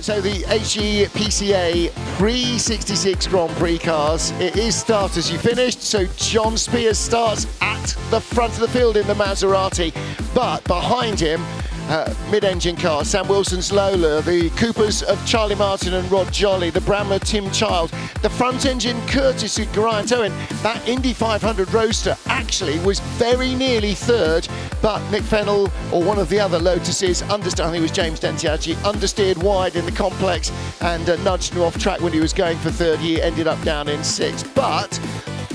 So the HGPCA Prix 66 Grand Prix cars, it is start as you finished. So John Spears starts at the front of the field in the Maserati, but behind him, mid-engine cars, Sam Wilson's Lola, the Coopers of Charlie Martin and Rod Jolly, the Brammer Tim Child, the front-engine Curtis with Geraint Owen. That Indy 500 Roadster actually was very nearly third, but Nick Fennell, or one of the other Lotuses, I think it was James Dentiacci, understeered wide in the complex and nudged him off track when he was going for third. He ended up down in sixth, but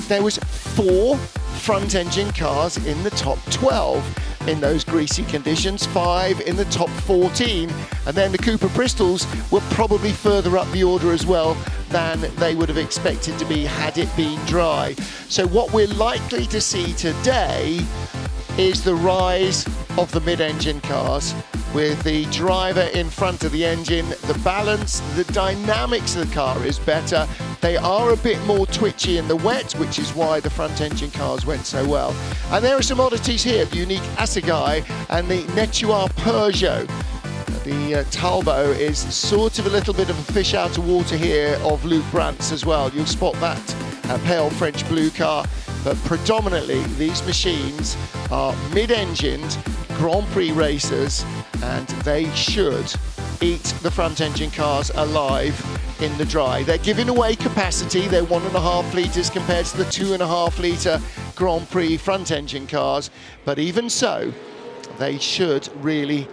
there was 4 front-engine cars in the top 12. In those greasy conditions, 5 in the top 14, and then the Cooper Bristols were probably further up the order as well than they would have expected to be had it been dry. So what we're likely to see today is the rise of the mid-engine cars, with the driver in front of the engine. The balance, the dynamics of the car is better. They are a bit more twitchy in the wet, which is why the front engine cars went so well. And there are some oddities here, the unique Assegai and the Netuar Peugeot. The Talbot is sort of a little bit of a fish out of water here of Luke Brant's as well. You'll spot that pale French blue car, but predominantly these machines are mid-engined Grand Prix racers, and they should eat the front engine cars alive in the dry. They're giving away capacity. They're 1.5 litres compared to the 2.5 litre Grand Prix front engine cars, but even so, they should really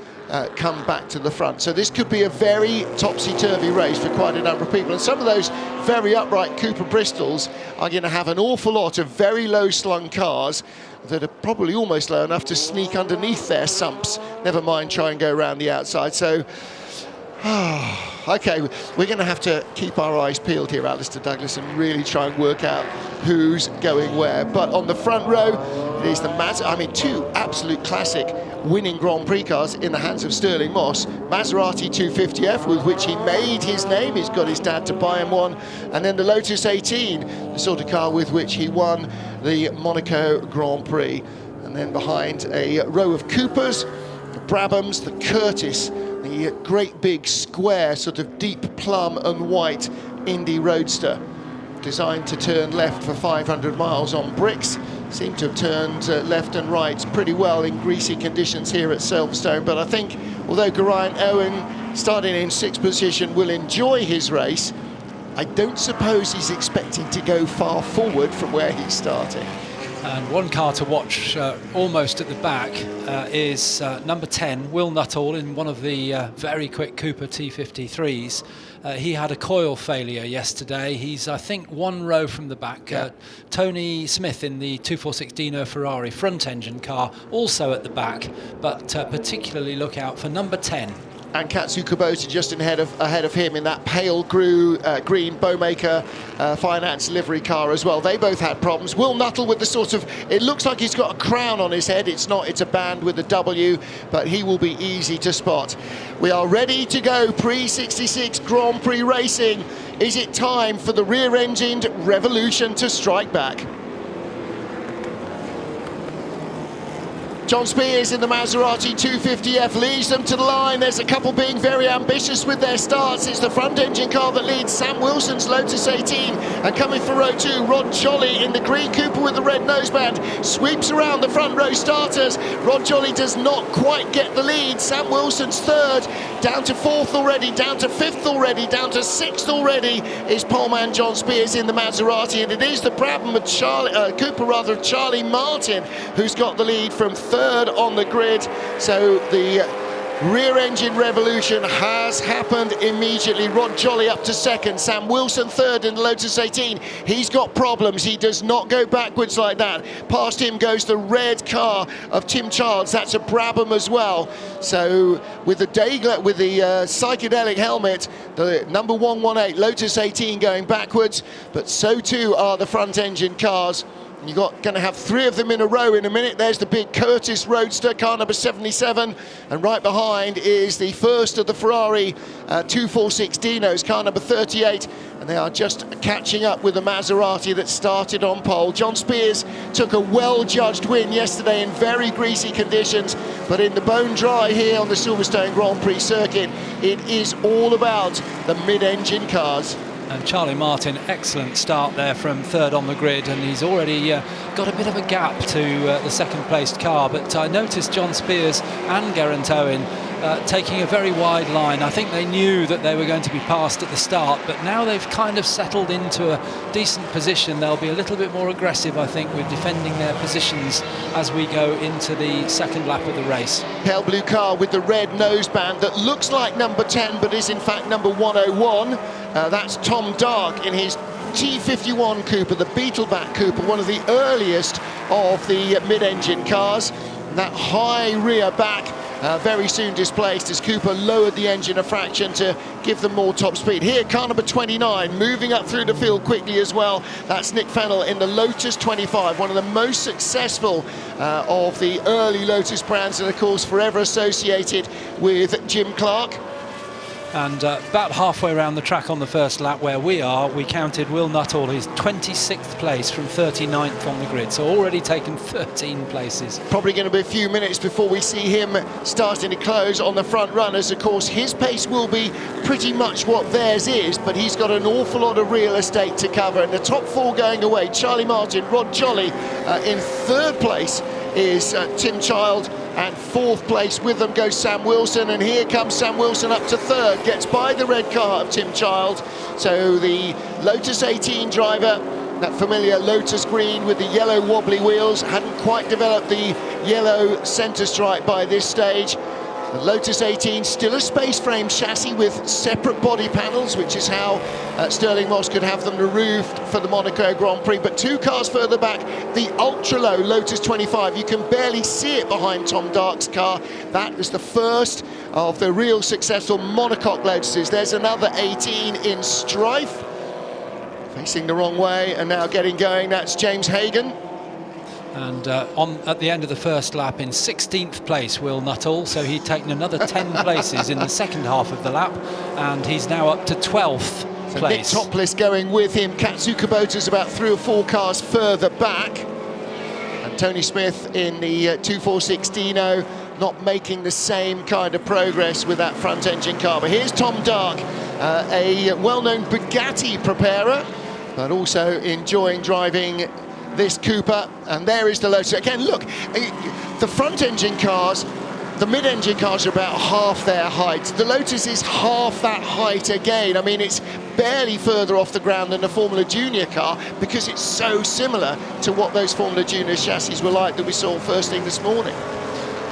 come back to the front. So this could be a very topsy-turvy race for quite a number of people, and some of those very upright Cooper Bristols are going to have an awful lot of very low-slung cars that are probably almost low enough to sneak underneath their sumps, never mind try and go around the outside. So okay, we're going to have to keep our eyes peeled here, Alistair Douglas, and really try and work out who's going where. But on the front row, it is the 2 absolute classic winning Grand Prix cars in the hands of Stirling Moss. Maserati 250F, with which he made his name. He's got his dad to buy him one. And then the Lotus 18, the sort of car with which he won the Monaco Grand Prix. And then behind, a row of Coopers, the Brabhams, the Curtis, the great big square sort of deep plum and white Indy Roadster, designed to turn left for 500 miles on bricks. Seem to have turned left and right pretty well in greasy conditions here at Silverstone, but I think although Geraint Owen, starting in 6th position, will enjoy his race, I don't suppose he's expecting to go far forward from where he's starting. And one car to watch almost at the back is number 10, Will Nuttall, in one of the very quick Cooper T53s. He had a coil failure yesterday. He's, I think, 1 row from the back. Yeah. Tony Smith in the 246 Dino Ferrari front engine car, also at the back, but particularly look out for number 10. And Katsu Kubota just ahead of him in that pale green Bowmaker Finance livery car as well. They both had problems. Will Nuttall with the sort of, it looks like he's got a crown on his head. It's not, it's a band with a W, but he will be easy to spot. We are ready to go. Prix 66 Grand Prix racing. Is it time for the rear-engined revolution to strike back? John Spears in the Maserati 250F leads them to the line. There's a couple being very ambitious with their starts. It's the front engine car that leads, Sam Wilson's Lotus 18. And coming for row 2, Rod Jolly in the green Cooper with the red noseband sweeps around the front row starters. Rod Jolly does not quite get the lead. Sam Wilson's third, down to 4th already, down to 5th already, down to 6th already is poleman John Spears in the Maserati. And it is the Brabham of Cooper of Charlie Martin who's got the lead from third on the grid. So the rear engine revolution has happened immediately. Rod Jolly up to 2nd, Sam Wilson 3rd in the Lotus 18. He's got problems, he does not go backwards like that. Past him goes the red car of Tim Childs, that's a Brabham as well. So with the psychedelic helmet, the number 118 Lotus 18 going backwards, but so too are the front engine cars. You're going to have 3 of them in a row in a minute. There's the big Curtis Roadster, car number 77. And right behind is the first of the Ferrari 246 Dinos, car number 38. and they are just catching up with the Maserati that started on pole. John Spears took a well-judged win yesterday in very greasy conditions, but in the bone dry here on the Silverstone Grand Prix circuit, it is all about the mid-engine cars. And Charlie Martin, excellent start there from third on the grid, and he's already got a bit of a gap to the second placed car. But I noticed John Spears and Geraint Owen taking a very wide line. I think they knew that they were going to be passed at the start, but now they've kind of settled into a decent position. They'll be a little bit more aggressive, I think, with defending their positions as we go into the second lap of the race. Pale blue car with the red noseband that looks like number 10 but is in fact number 101. That's Tom Dark in his T51 Cooper, the Beetleback Cooper, one of the earliest of the mid-engine cars. And that high rear back very soon displaced as Cooper lowered the engine a fraction to give them more top speed. Here, car number 29, moving up through the field quickly as well. That's Nick Fennell in the Lotus 25, one of the most successful of the early Lotus brands, and of course forever associated with Jim Clark. And about halfway around the track on the first lap where we are, we counted Will Nuttall, his 26th place from 39th on the grid, so already taken 13 places. Probably going to be a few minutes before we see him starting to close on the front runners. Of course, his pace will be pretty much what theirs is, but he's got an awful lot of real estate to cover. And the top four going away, Charlie Martin, Rod Jolly in third place is Tim Child, and fourth place with them goes Sam Wilson, and here comes Sam Wilson up to third, gets by the red car of Tim Child. So the Lotus 18 driver, that familiar Lotus green with the yellow wobbly wheels, hadn't quite developed the yellow centre stripe by this stage. The Lotus 18 still a space frame chassis with separate body panels, which is how Stirling Moss could have them removed for the Monaco Grand Prix. But two cars further back, the ultra-low Lotus 25, you can barely see it behind Tom Dark's car. That was the first of the real successful monocoque Lotuses. There's another 18 in strife, facing the wrong way and now getting going. That's James Hagan. And at the end of the first lap, in 16th place, Will Nuttall, so he'd taken another 10 places in the second half of the lap, and he's now up to 12th place. Nick Topless going with him. Katsu Kubota's about 3 or 4 cars further back, and Tony Smith in the 246 Dino not making the same kind of progress with that front engine car. But here's Tom Dark, a well-known Bugatti preparer, but also enjoying driving this Cooper. And there is the Lotus. Again, look, the front engine cars, the mid-engine cars are about half their height. The Lotus is half that height again. I mean, it's barely further off the ground than the Formula Junior car because it's so similar to what those Formula Junior chassis were like that we saw first thing this morning.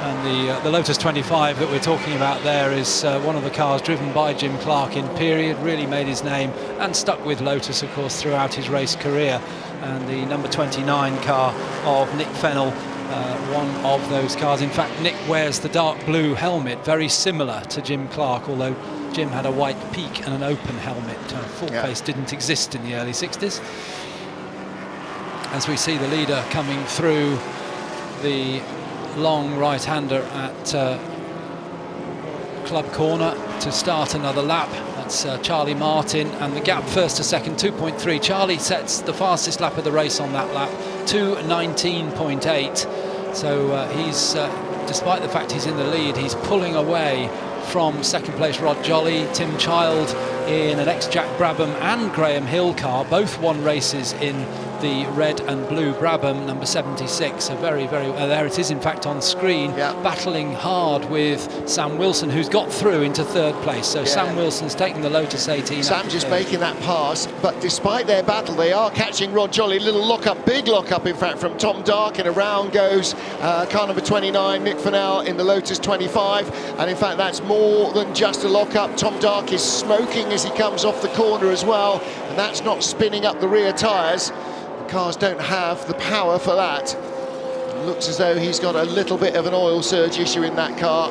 And the Lotus 25 that we're talking about there is one of the cars driven by Jim Clark in period, really made his name and stuck with Lotus, of course, throughout his race career. And the number 29 car of Nick Fennell, one of those cars. In fact, Nick wears the dark blue helmet, very similar to Jim Clark, although Jim had a white peak and an open helmet. Full face didn't exist in the early 60s. As we see the leader coming through the long right-hander at Club Corner to start another lap. That's Charlie Martin, and the gap first to second, 2.3. Charlie sets the fastest lap of the race on that lap, 2:19.8. So he's, despite the fact he's in the lead, he's pulling away from second place Rod Jolly. Tim Child in an ex-Jack Brabham and Graham Hill car, both won races in the red and blue Brabham, number 76. So very, very, there it is in fact on screen, battling hard with Sam Wilson, who's got through into third place. So Sam Wilson's taking the Lotus 18. Sam just making that pass, but despite their battle, they are catching Rod Jolly. Little lock-up, big lock-up in fact from Tom Dark, and around goes car number 29, Nick Fennell in the Lotus 25. And in fact, that's more than just a lock-up. Tom Dark is smoking as he comes off the corner as well, and that's not spinning up the rear tyres. Cars don't have the power for that. It looks as though he's got a little bit of an oil surge issue in that car.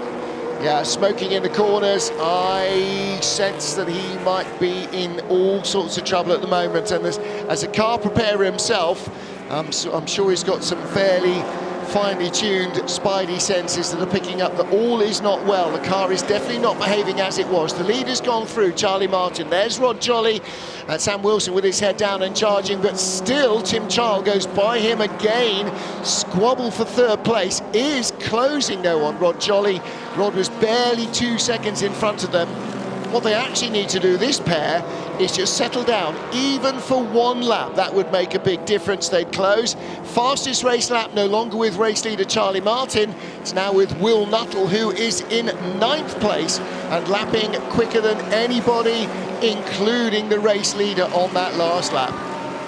Yeah, smoking in the corners. I sense that he might be in all sorts of trouble at the moment. And as a car preparer himself, I'm sure he's got some fairly finely tuned spidey senses that are picking up that all is not well. The car is definitely not behaving as it was. The leader's gone through, Charlie Martin. There's Rod Jolly and Sam Wilson with his head down and charging, but still Tim Child goes by him again. Squabble for third place is closing though on Rod Jolly. Rod was barely 2 seconds in front of them. What they actually need to do, this pair, is just settle down, even for one lap. That would make a big difference. They'd close. Fastest race lap no longer with race leader Charlie Martin. It's now with Will Nuttall, who is in 9th place and lapping quicker than anybody, including the race leader on that last lap.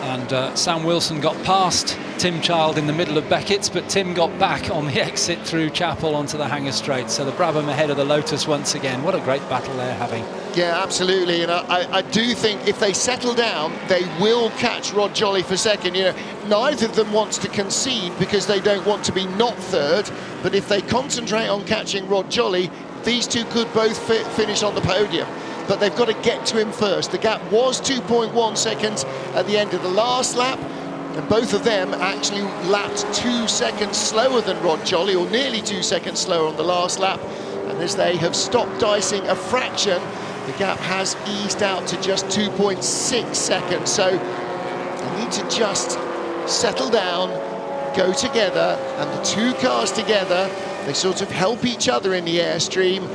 And Sam Wilson got past Tim Child in the middle of Beckett's, but Tim got back on the exit through Chapel onto the Hanger Straight. So the Brabham ahead of the Lotus once again. What a great battle they're having. Yeah, absolutely. And I do think if they settle down, they will catch Rod Jolly for second. You know, neither of them wants to concede because they don't want to be not third. But if they concentrate on catching Rod Jolly, these two could both finish on the podium. But they've got to get to him first. The gap was 2.1 seconds at the end of the last lap, and both of them actually lapped 2 seconds slower than Rod Jolly, or nearly 2 seconds slower on the last lap. And as they have stopped dicing a fraction, the gap has eased out to just 2.6 seconds. So they need to just settle down, go together, and the two cars together, they sort of help each other in the airstream.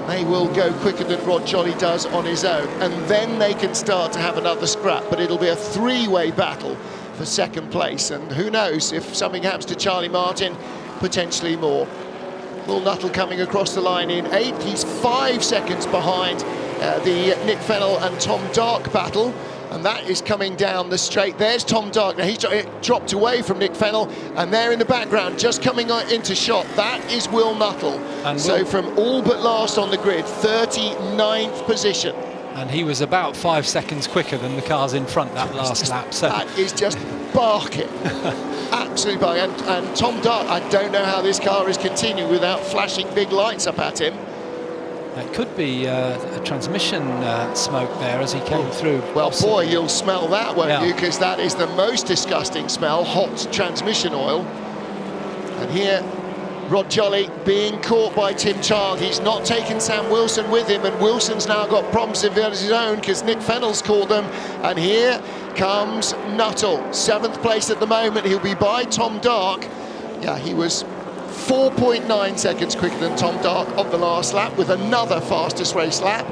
They will go quicker than Rod Jolly does on his own, and then they can start to have another scrap, but it'll be a three-way battle for second place, and who knows, if something happens to Charlie Martin, potentially more. Will Nuttall coming across the line in 8th. He's 5 seconds behind the Nick Fennell and Tom Dark battle, and that is coming down the straight. There's Tom Dark. Now he's dropped away from Nick Fennell, and there in the background, just coming into shot, that is Will Nuttall. And so from all but last on the grid, 39th position. And he was about 5 seconds quicker than the cars in front that last lap. So that is just barking. Absolutely barking. And Tom Dark, I don't know how this car is continuing without flashing big lights up at him. It could be a transmission smoke there as he came through. Well, possibly. boy, you'll smell that, won't you? Because that is the most disgusting smell, hot transmission oil. And here, Rod Jolly being caught by Tim Child. He's not taken Sam Wilson with him, and Wilson's now got problems of his own because Nick Fennell's caught them. And here comes Nuttall, 7th place at the moment. He'll be by Tom Dark. Yeah, he was 4.9 seconds quicker than Tom Dark on the last lap with another fastest race lap.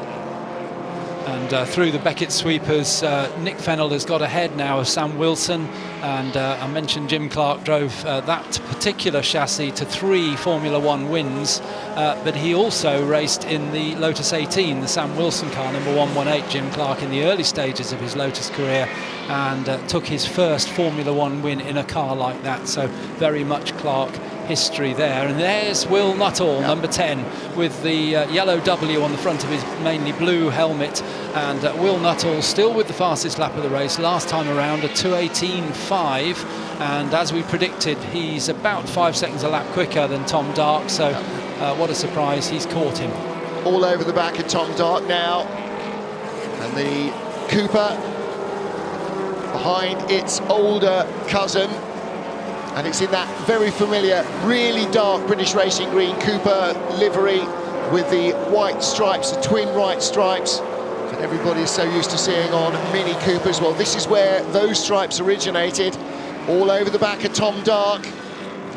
And through the Beckett sweepers, Nick Fennell has got ahead now of Sam Wilson, and I mentioned Jim Clark drove that particular chassis to 3 Formula One wins, but he also raced in the Lotus 18, the Sam Wilson car, number 118, Jim Clark, in the early stages of his Lotus career, and took his first Formula One win in a car like that, so very much Clark history there. And there's Will Nuttall, number 10, with the yellow W on the front of his mainly blue helmet, and Will Nuttall still with the fastest lap of the race last time around, a 2:18.5, and as we predicted, he's about 5 seconds a lap quicker than Tom Dark, so what a surprise, he's caught him. All over the back of Tom Dark now, and the Cooper behind its older cousin. And it's in that very familiar, really dark British Racing Green Cooper livery with the white stripes, the twin white stripes that everybody is so used to seeing on Mini Coopers. Well, this is where those stripes originated, all over the back of Tom Dark.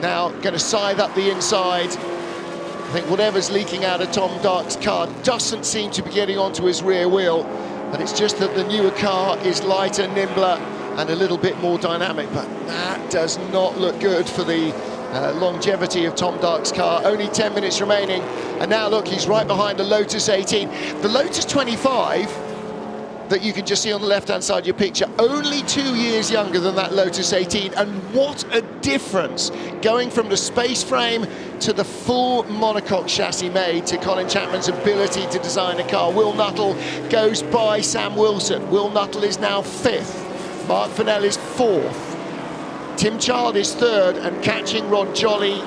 Now going to scythe up the inside. I think whatever's leaking out of Tom Dark's car doesn't seem to be getting onto his rear wheel, but it's just that the newer car is lighter, nimbler, and a little bit more dynamic, but that does not look good for the longevity of Tom Dark's car. Only 10 minutes remaining, and now look, he's right behind the Lotus 18. The Lotus 25 that you can just see on the left-hand side of your picture, only 2 years younger than that Lotus 18, and what a difference going from the space frame to the full monocoque chassis made to Colin Chapman's ability to design a car. Will Nuttall goes by Sam Wilson. Will Nuttall is now 5th. Mark Fennell is 4th. Tim Child is 3rd, and catching Rod Jolly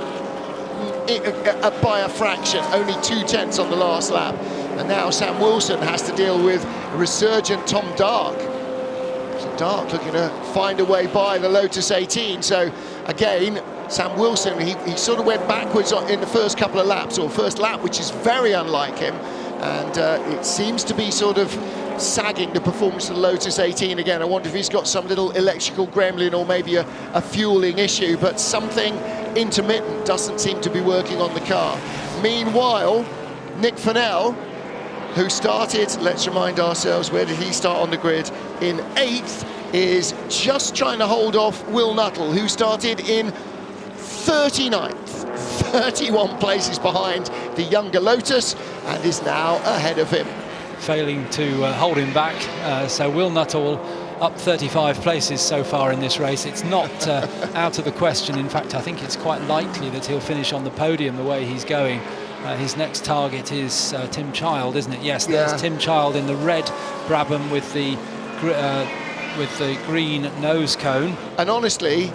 by a fraction, only 2/10 on the last lap. And now Sam Wilson has to deal with a resurgent Tom Dark. So Dark looking to find a way by the Lotus 18. So again, Sam Wilson, he sort of went backwards in the first couple of laps, or first lap, which is very unlike him. And it seems to be sort of sagging the performance of the Lotus 18 again. I wonder if he's got some little electrical gremlin or maybe a fueling issue, but something intermittent doesn't seem to be working on the car. Meanwhile, Nick Fennell, who started, let's remind ourselves, where did he start on the grid? In 8th, is just trying to hold off Will Nuttall, who started in 39th, 31 places behind the younger Lotus, and is now ahead of him. Failing to hold him back, so Will Nuttall up 35 places so far in this race. It's not out of the question. In fact, I think it's quite likely that he'll finish on the podium the way he's going. His next target is Tim Child, isn't it? Yes, there's Tim Child in the red Brabham with the green nose cone. And honestly,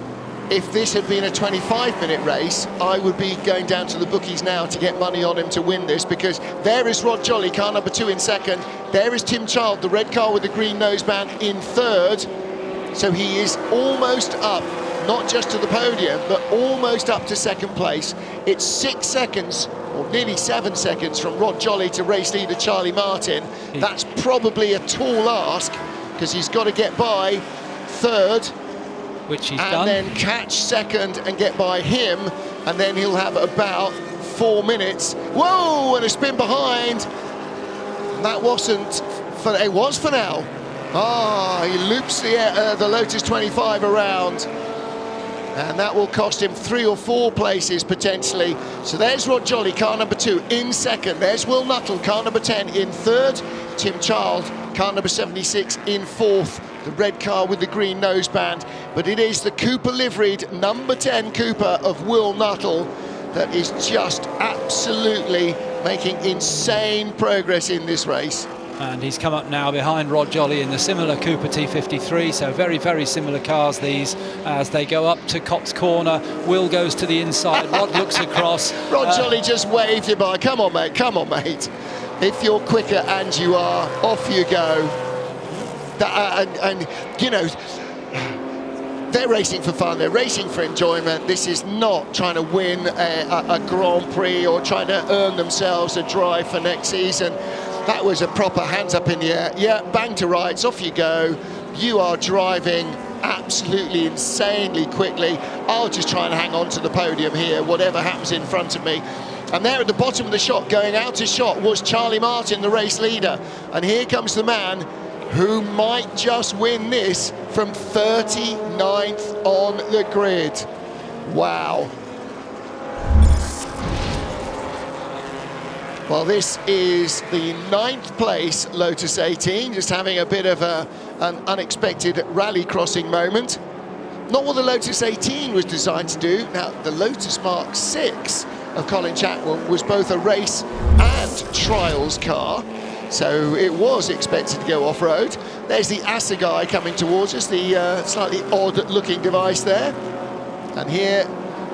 if this had been a 25-minute race, I would be going down to the bookies now to get money on him to win this, because there is Rod Jolly, car number 2 in 2nd. There is Tim Child, the red car with the green noseband, in 3rd. So he is almost up, not just to the podium, but almost up to 2nd place. It's 6 seconds, or nearly 7 seconds, from Rod Jolly to race leader Charlie Martin. That's probably a tall ask, because he's got to get by 3rd, which he's and done, then catch 2nd and get by him, and then he'll have about 4 minutes. Whoa, and a spin behind. That wasn't, it was for now. He loops the Lotus 25 around, and that will cost him 3 or 4 places potentially. So there's Rod Jolly, car number 2, in 2nd. There's Will Nuttall, car number 10, in 3rd. Tim Child, car number 76, in 4th. The red car with the green noseband. But it is the Cooper liveried number 10 Cooper of Will Nuttall that is just absolutely making insane progress in this race. And he's come up now behind Rod Jolly in the similar Cooper T53, so very, very similar cars these as they go up to Cops Corner. Will goes to the inside, Rod looks across. Rod Jolly just waved him by. Come on, mate. If you're quicker, and you are, off you go. And you know, they're racing for fun, they're racing for enjoyment. This is not trying to win a Grand Prix or trying to earn themselves a drive for next season. That was a proper hands up in the air. Yeah, bang to rights, off you go. You are driving absolutely insanely quickly. I'll just try and hang on to the podium here, whatever happens in front of me. And there at the bottom of the shot, going out to shot, was Charlie Martin, the race leader. And here comes the man who might just win this from 39th on the grid. Wow. Well, this is the 9th place Lotus 18, just having a bit of an unexpected rally crossing moment. Not what the Lotus 18 was designed to do. Now, the Lotus Mark 6 of Colin Chapman was both a race and trials car, so it was expected to go off-road. There's the Assegai coming towards us, the slightly odd-looking device there. And here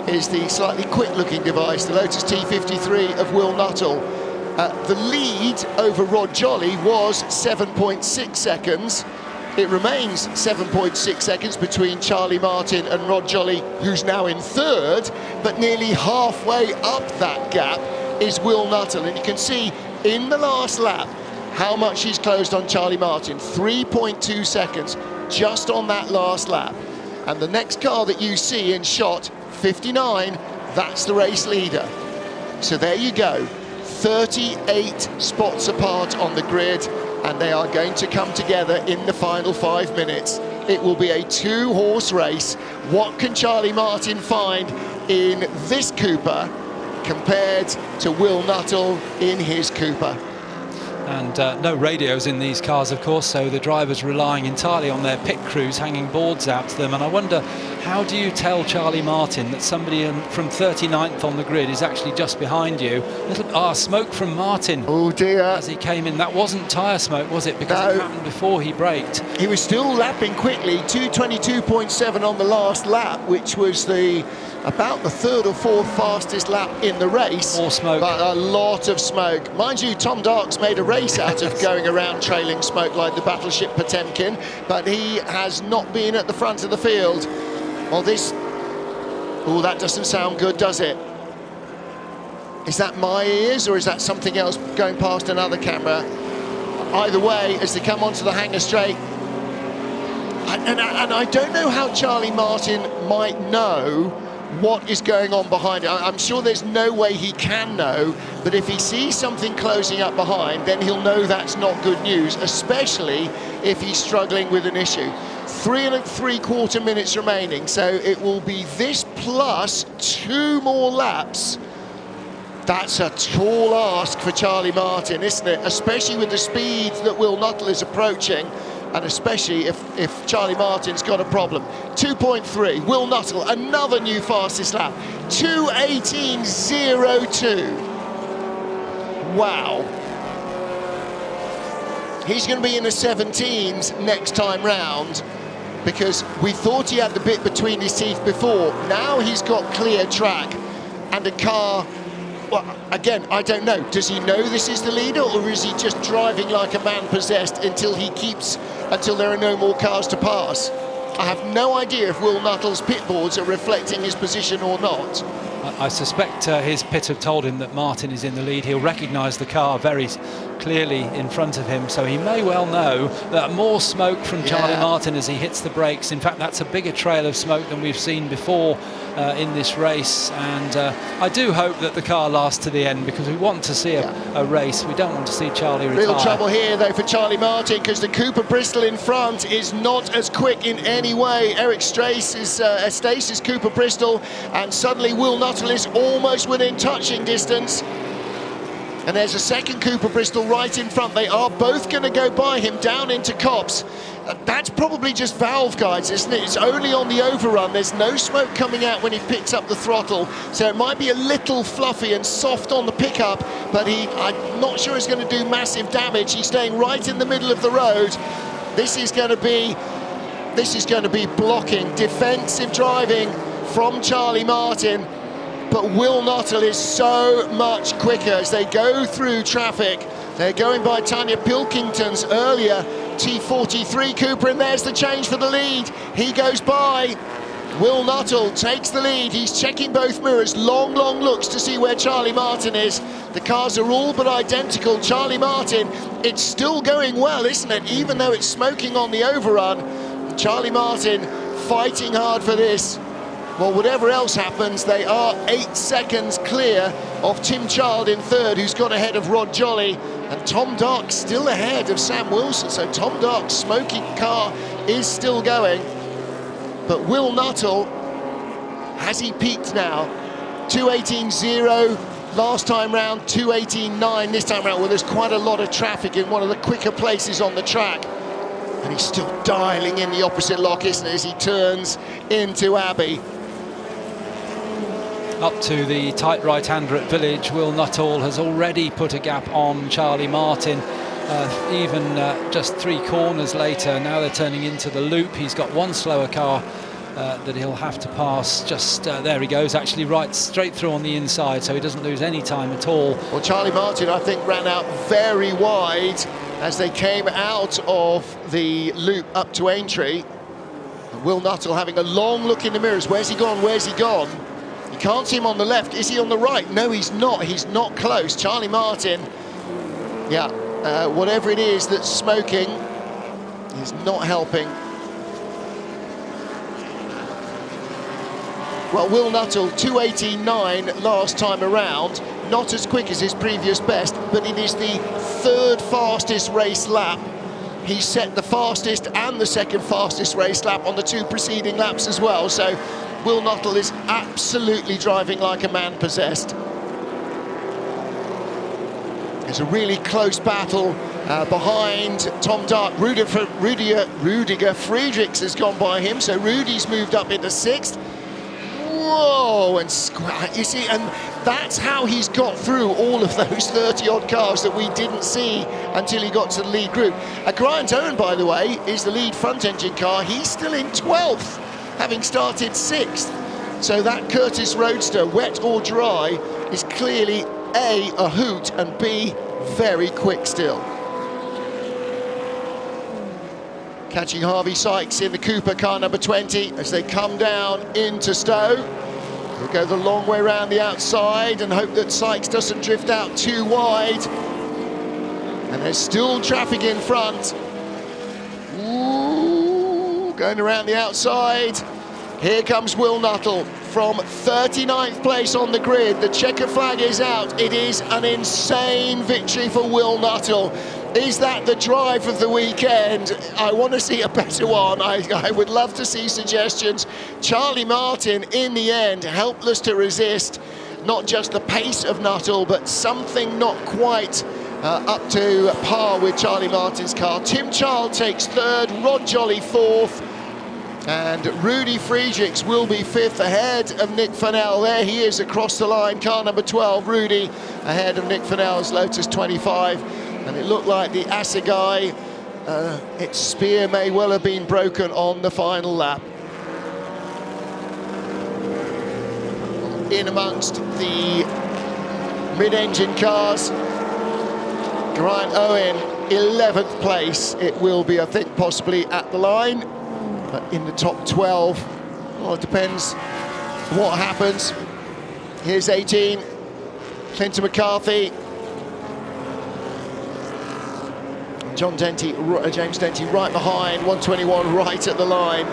is the slightly quick-looking device, the Lotus T53 of Will Nuttall. The lead over Rod Jolly was 7.6 seconds. It remains 7.6 seconds between Charlie Martin and Rod Jolly, who's now in 3rd, but nearly halfway up that gap is Will Nuttall. And you can see in the last lap how much he's closed on Charlie Martin, 3.2 seconds just on that last lap. And the next car that you see in shot, 59, that's the race leader. So there you go, 38 spots apart on the grid, and they are going to come together in the final 5 minutes. It will be a 2-horse race. What can Charlie Martin find in this Cooper compared to Will Nuttall in his Cooper? And no radios in these cars, of course, so the drivers relying entirely on their pit crews hanging boards out to them. And I wonder, how do you tell Charlie Martin that somebody from 39th on the grid is actually just behind you? Smoke from Martin. Oh dear. As he came in. That wasn't tyre smoke, was it? Because it happened before he braked. He was still lapping quickly, 2:22.7 on the last lap, which was about the 3rd or 4th fastest lap in the race. More smoke. But a lot of smoke. Mind you, Tom Darks made a race out of going around trailing smoke like the battleship Potemkin, but he has not been at the front of the field. Well, this Oh, that doesn't sound good, does it? Is that my ears, or is that something else going past another camera? Either way, as they come onto the hangar straight, and I don't know how Charlie Martin might know what is going on behind it. I'm sure there's no way he can know, but if he sees something closing up behind, then he'll know that's not good news, especially if he's struggling with an issue. 3 3/4 minutes remaining, so it will be this plus 2 more laps. That's a tall ask for Charlie Martin, isn't it? Especially with the speed that Will Nuttall is approaching, and especially if Charlie Martin's got a problem. 2.3, Will Nuttall, another new fastest lap. 2:18.02. Wow. He's going to be in the 17s next time round, because we thought he had the bit between his teeth before. Now he's got clear track and a car. Well, again, I don't know. Does he know this is the leader, or is he just driving like a man possessed until there are no more cars to pass? I have no idea if Will Nuttall's pit boards are reflecting his position or not. I suspect his pit have told him that Martin is in the lead. He'll recognise the car very clearly in front of him, so he may well know that more smoke from Charlie Martin as he hits the brakes. In fact, that's a bigger trail of smoke than we've seen before in this race, and I do hope that the car lasts to the end, because we want to see a race. We don't want to see Charlie retire. Real trouble here though for Charlie Martin, because the Cooper Bristol in front is not as quick in any way. Eric Stace's Cooper Bristol, and suddenly Will Nuttall is almost within touching distance. And there's a second Cooper Bristol right in front. They are both going to go by him down into Copse. That's probably just valve guides, isn't it? It's only on the overrun. There's no smoke coming out when he picks up the throttle. So it might be a little fluffy and soft on the pickup, but I'm not sure he's going to do massive damage. He's staying right in the middle of the road. This is going to be blocking, defensive driving from Charlie Martin. But Will Nuttall is so much quicker as they go through traffic. They're going by Tanya Pilkington's earlier T43 Cooper, and there's the change for the lead. He goes by. Will Nuttall takes the lead. He's checking both mirrors, long looks to see where Charlie Martin is. The cars are all but identical. Charlie Martin, it's still going well, isn't it? Even though it's smoking on the overrun, Charlie Martin fighting hard for this. Well, whatever else happens, they are 8 seconds clear of Tim Child in third, who's got ahead of Rod Jolly, and Tom Dark still ahead of Sam Wilson. So Tom Dark's smoking car is still going. But Will Nuttall, has he peaked now? 2:18.0 last time round, 2:18.9 this time round. Well, there's quite a lot of traffic in one of the quicker places on the track. And he's still dialing in the opposite lock, isn't it, as he turns into Abbey. Up to the tight right-hander at Village, Will Nuttall has already put a gap on Charlie Martin. Even just 3 corners later, now they're turning into the loop. He's got one slower car that he'll have to pass. Just there he goes, actually right straight through on the inside, so he doesn't lose any time at all. Well, Charlie Martin, I think, ran out very wide as they came out of the loop up to Aintree. And Will Nuttall having a long look in the mirrors. Where's he gone? Where's he gone? You can't see him on the left. Is he on the right? No, he's not. He's not close. Charlie Martin, whatever it is that's smoking is not helping. Well, Will Nuttall, 2:18.9 last time around. Not as quick as his previous best, but it is the 3rd fastest race lap. He set the fastest and the 2nd fastest race lap on the 2 preceding laps as well. So Will Nuttall is absolutely driving like a man possessed. There's a really close battle behind Tom Dark. Rudiger Friedrichs has gone by him, so Rudy's moved up into 6th. Whoa, and you see, and that's how he's got through all of those 30-odd cars that we didn't see until he got to the lead group. Grant's Owen, by the way, is the lead front-engine car. He's still in 12th, having started 6th. So that Curtis Roadster, wet or dry, is clearly A, a hoot, and B, very quick still. Catching Harvey Sykes in the Cooper car number 20 as they come down into Stowe. We'll go the long way around the outside and hope that Sykes doesn't drift out too wide. And there's still traffic in front. Ooh, going around the outside. Here comes Will Nuttall from 39th place on the grid. The checker flag is out. It is an insane victory for Will Nuttall. Is that the drive of the weekend? I want to see a better one. I would love to see suggestions. Charlie Martin, in the end, helpless to resist. Not just the pace of Nuttall, but something not quite up to par with Charlie Martin's car. Tim Child takes third, Rod Jolly fourth, and Rudy Friedrichs will be fifth ahead of Nick Fennell. There he is across the line, car number 12, Rudy, ahead of Nick Fennell's Lotus 25. And it looked like the Assegai, its spear may well have been broken on the final lap. In amongst the mid-engine cars, Geraint Owen, 11th place. It will be, I think, possibly at the line. But in the top 12, well, it depends what happens. Here's 18, Clinton McCarthy. James Denty right behind, 121 right at the line.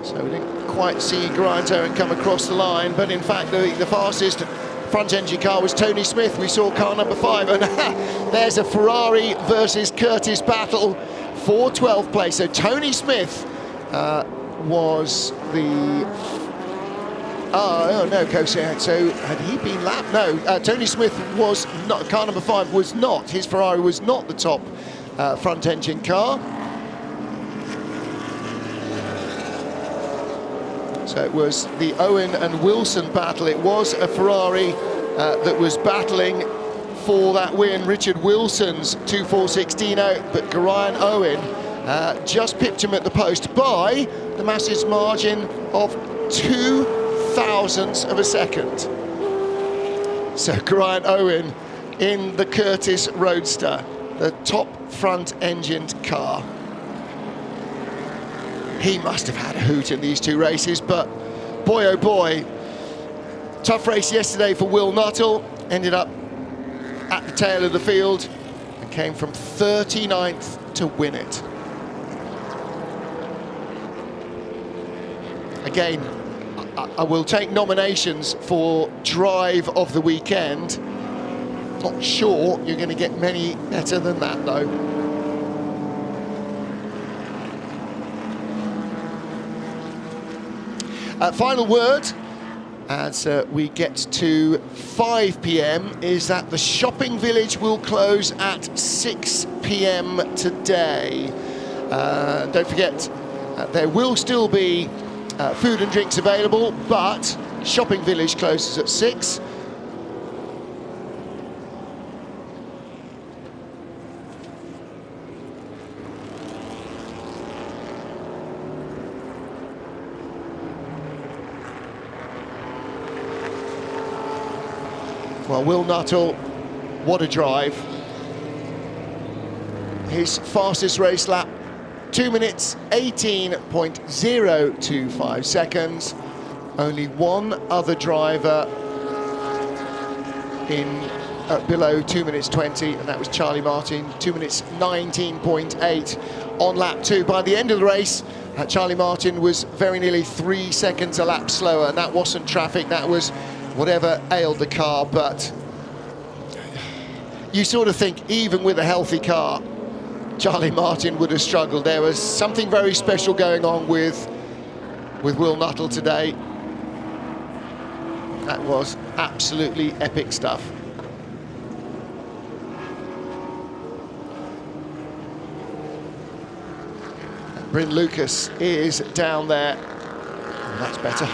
So we didn't quite see Geraint Owen come across the line, but in fact the fastest front engine car was Tony Smith. We saw car number 5, and there's a Ferrari versus Curtis battle for 12th place. So Tony Smith was the... Oh no, so had he been lapped? No, Tony Smith was not, car number 5 was not, his Ferrari was not the top front engine car. So it was the Owen and Wilson battle. It was a Ferrari that was battling for that win. Richard Wilson's 2.416 but Geraint Owen just pipped him at the post by the massive margin of 2 thousandths of a second. So Geraint Owen in the Curtis Roadster, the top front-engined car. He must have had a hoot in these two races, but boy oh boy, tough race yesterday for Will Nuttall. Ended up at the tail of the field and came from 39th to win it. Again, I will take nominations for drive of the weekend. Not sure you're going to get many better than that, though. Final word as we get to 5 p.m. is that the shopping village will close at 6 p.m. today. Don't forget, there will still be food and drinks available, but shopping village closes at 6. Well, Will Nuttall, what a drive. His fastest race lap, 2 minutes 18.025 seconds. Only one other driver in below 2 minutes 20, and that was Charlie Martin, 2 minutes 19.8 on lap 2. By the end of the race, Charlie Martin was very nearly 3 seconds a lap slower, and that wasn't traffic, that was whatever ailed the car. But you sort of think, even with a healthy car, Charlie Martin would have struggled. There was something very special going on with Will Nuttall today. That was absolutely epic stuff. Bryn Lucas is down there. Oh, that's better.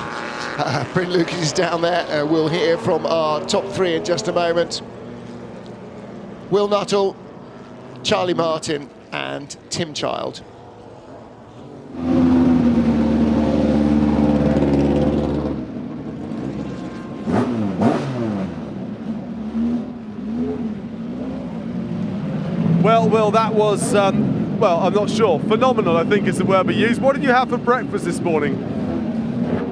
Bryn Lucas is down there. We'll hear from our top 3 in just a moment. Will Nuttall, Charlie Martin and Tim Child. Well, Will, that was well, I'm not sure. Phenomenal, I think is the word we use. What did you have for breakfast this morning?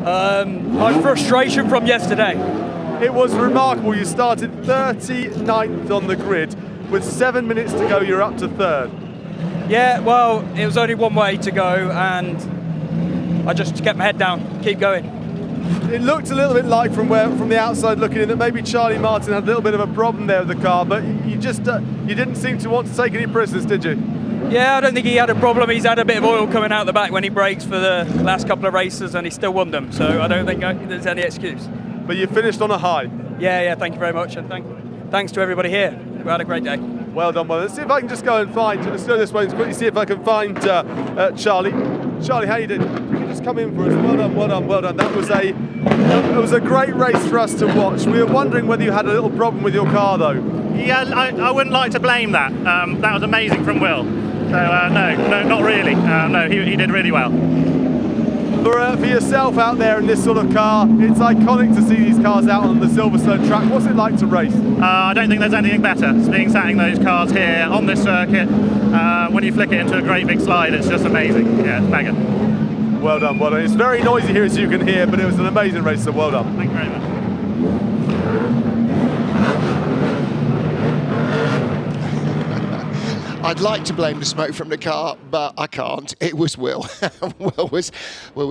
My frustration from yesterday. It was remarkable. You started 39th on the grid. With 7 minutes to go, you're up to third. Yeah, well, it was only one way to go, and I just kept my head down, keep going. It looked a little bit like from the outside looking in that maybe Charlie Martin had a little bit of a problem there with the car, but you just you didn't seem to want to take any prisoners, did you? Yeah, I don't think he had a problem. He's had a bit of oil coming out the back when he brakes for the last couple of races, and he still won them, so I don't think there's any excuse. But you finished on a high. Yeah, thank you very much, and thanks to everybody here. We had a great day. Well done, well. Let's see if I can just go and find, let's go this way and quickly see if I can find Charlie. Charlie, how you doing? You can just come in for us. Well done, well done, well done. That was a great race for us to watch. We were wondering whether you had a little problem with your car, though. Yeah, I wouldn't like to blame that. That was amazing from Will. So no, not really. No, he did really well. For yourself out there in this sort of car, it's iconic to see these cars out on the Silverstone track. What's it like to race? I don't think there's anything better. Being sat in those cars here on this circuit, when you flick it into a great big slide, it's just amazing. Yeah, it's mega. Well done, well done. It's very noisy here as you can hear, but it was an amazing race, so well done. Thank you very much. I'd like to blame the smoke from the car, but I can't. It was Will. Will was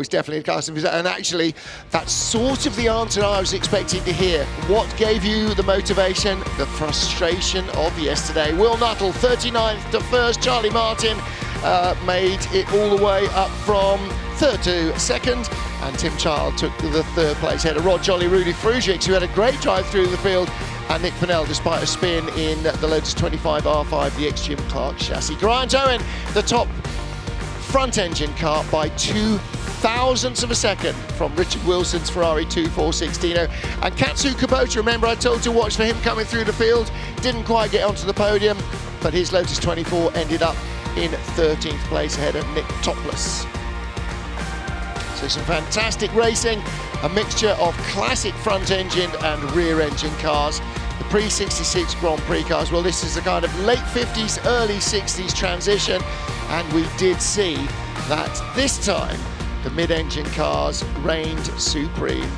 definitely the car. And actually, that's sort of the answer I was expecting to hear. What gave you the motivation? The frustration of yesterday. Will Nuttall, 39th to first. Charlie Martin made it all the way up from third to second. And Tim Child took the third place ahead of Rod Jolly, Rudy Frugic, who had a great drive through the field, and Nick Fennell, despite a spin in the Lotus 25 R5, the ex-Jim Clark chassis. Grant Owen, the top front engine car by 0.02 of a second from Richard Wilson's Ferrari 2416. And Katsu Kubota, remember I told you to watch for him coming through the field, didn't quite get onto the podium, but his Lotus 24 ended up in 13th place ahead of Nick Topless. So some fantastic racing, a mixture of classic front engine and rear engine cars. The Prix 66 Grand Prix cars, well, this is a kind of late 50s, early 60s transition, and we did see that this time the mid-engine cars reigned supreme.